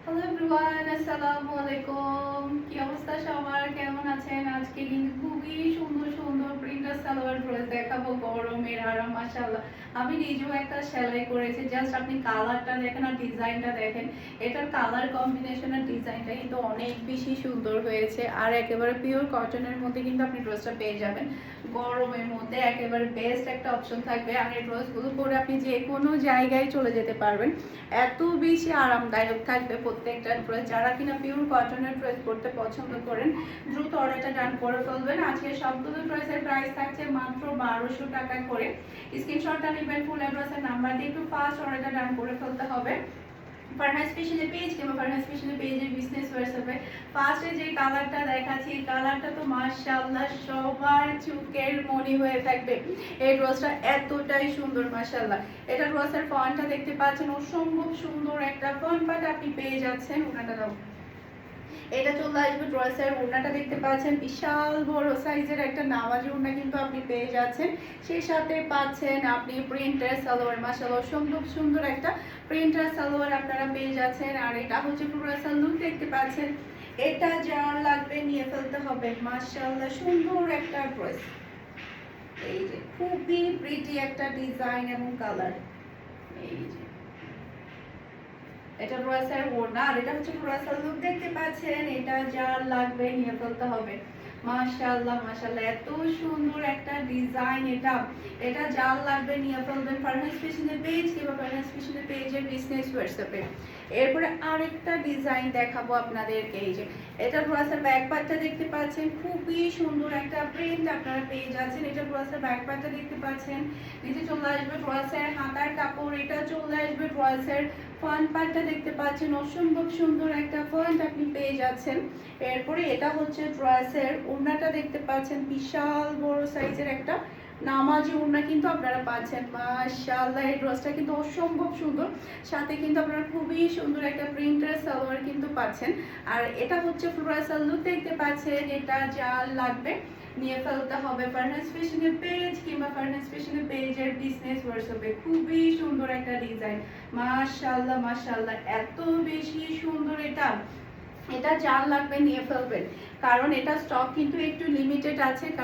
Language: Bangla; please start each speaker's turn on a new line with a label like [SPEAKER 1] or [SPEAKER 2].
[SPEAKER 1] হ্যালো এভরিওয়ান, আসসালামু আলাইকুম। কি অবস্থা সবার, কেমন আছেন? আজকে কিন্তু খুবই সুন্দর সুন্দর প্রিন্টার সালোয়ার ড্রেস দেখাবো গরমের আরাম। মাশাআল্লাহ, আমি নিজেও একটা সেলাই করেছি। জাস্ট আপনি কালারটা দেখেন আর ডিজাইনটা দেখেন। এটার কালার কম্বিনেশন আর ডিজাইনটা কিন্তু অনেক বেশি সুন্দর হয়েছে। আর একেবারে পিওর কটনের মধ্যে কিন্তু আপনি ড্রেসটা পেয়ে যাবেন। গরমের মধ্যে একেবারে বেস্ট একটা অপশন থাকবে। আর এই ড্রেসগুলো পরে আপনি যে কোনো জায়গায় চলে যেতে পারবেন, এত বেশি আরামদায়ক থাকবে প্রত্যেকটা ড্রেস। যারা কিনা পিওর কটনের ড্রেস পরতে পছন্দ করেন, দ্রুত অর্ডারটা ডান করে ফেলবেন। আজকে সবগুলো ড্রেসের প্রাইস থাকছে মাত্র 1200 টাকা করে। স্ক্রিনশটটা নেবেন, ফুল অ্যাড্রেসের নাম্বার দিয়ে একটু ফাস্ট অর্ডারটা ডান করে ফেলতে হবে। ফারহাস ফ্যাশনের পেজ কিংবা ফারহাস ফ্যাশনের পেজের বিজনেস হোয়াটসঅ্যাপে ফার্স্টে যে কালারটা দেখাচ্ছি, এই কালারটা তো মাশাআল্লাহ সবার চোখের মনি হয়ে থাকবে। এই ড্রেসটা এতটাই সুন্দর মাশাআল্লাহ। এটা ড্রেসের ফন্টটা দেখতে পাচ্ছেন, অসম্ভব সুন্দর একটা ফন্ট পার্ট আপনি পেয়ে যাচ্ছেন। ওনাটা দাও, এটা চলে আসবে ড্রেসের ওড়নাটা দেখতে পাচ্ছেন, বিশাল বড় সাইজের একটা নামাজি ওড়না কিন্তু আপনি পেয়ে যাচ্ছেন। সেই সাথে পাচ্ছেন আপনি প্রিন্টের সালোয়ার। মাশাআল্লাহ সুন্দর সুন্দর একটা প্রিন্টার সালোয়ার আপনারা পেয়ে যাচ্ছেন। আর এটা হচ্ছে পুরো লুক দেখতে পাচ্ছেন। এটা যার লাগবে নিয়ে ফেলতে হবে। মাশাআল্লাহ সুন্দর একটা ড্রেস। এই যে খুবই প্রিটি একটা ডিজাইন এবং কালার। এই যে এটা ড্রেসের ওড়না আর এটা হচ্ছে ড্রেসের লুক দেখতে পাচ্ছেন। এটা যার লাগবে নিয়ে ফেলতে হবে। মাশাআল্লাহ মাশাআল্লাহ এত সুন্দর একটা ডিজাইন। এটা যার লাগবে নিয়ে ফেলবেন ফারহাস ফ্যাশনের পেজ কিংবা ফারহাস ফ্যাশনের পেজের বিজনেস হোয়াটসঅ্যাপে। এরপরে আরেকটা ডিজাইন দেখাবো আপনাদেরকে। এই যে এটা ড্রেসের ব্যাক পার্টটা দেখতে পাচ্ছেন, খুবই সুন্দর একটা প্রিন্ট আপনারা পেয়ে যাচ্ছেন। এটা ড্রেসের ব্যাক পার্টটা দেখতে পাচ্ছেন। নিচে চলে আসবে ড্রেসের হাতার কাপড়, এটা চলে আসবে ড্রেসের ফ্রন্ট পার্টটা দেখতে পাচ্ছেন, অসম্ভব সুন্দর একটা ফ্রন্ট আপনি পেয়ে যাচ্ছেন। এরপরে এটা হচ্ছে ড্রেসের ওড়নাটা দেখতে পাচ্ছেন, বিশাল বড় সাইজের একটা নামাজি ওড়না কিন্তু আপনারা পাচ্ছেন। মাশাআল্লাহ এই ড্রেসটা কিন্তু অসম্ভব সুন্দর। সাথে কিন্তু আপনারা খুবই সুন্দর একটা প্রিন্টের সালোয়ার কিন্তু পাচ্ছেন। আর এটা হচ্ছে ড্রেসের লুক দেখতে পাচ্ছেন। এটা যার লাগবে নিয়ে ফেলতে হবে ফারহাস ফ্যাশনের পেজ কিংবা ফারহাস ফ্যাশনের পেজের বিজনেস হোয়াটসঅ্যাপে। খুবই সুন্দর একটা ডিজাইন। মাশাআল্লাহ মাশাআল্লাহ এত বেশি সুন্দর। এটা যার লাগবে নিয়ে ফেলবেন, কারণ এটা স্টক কিন্তু একটু লিমিটেড আছে। কারণ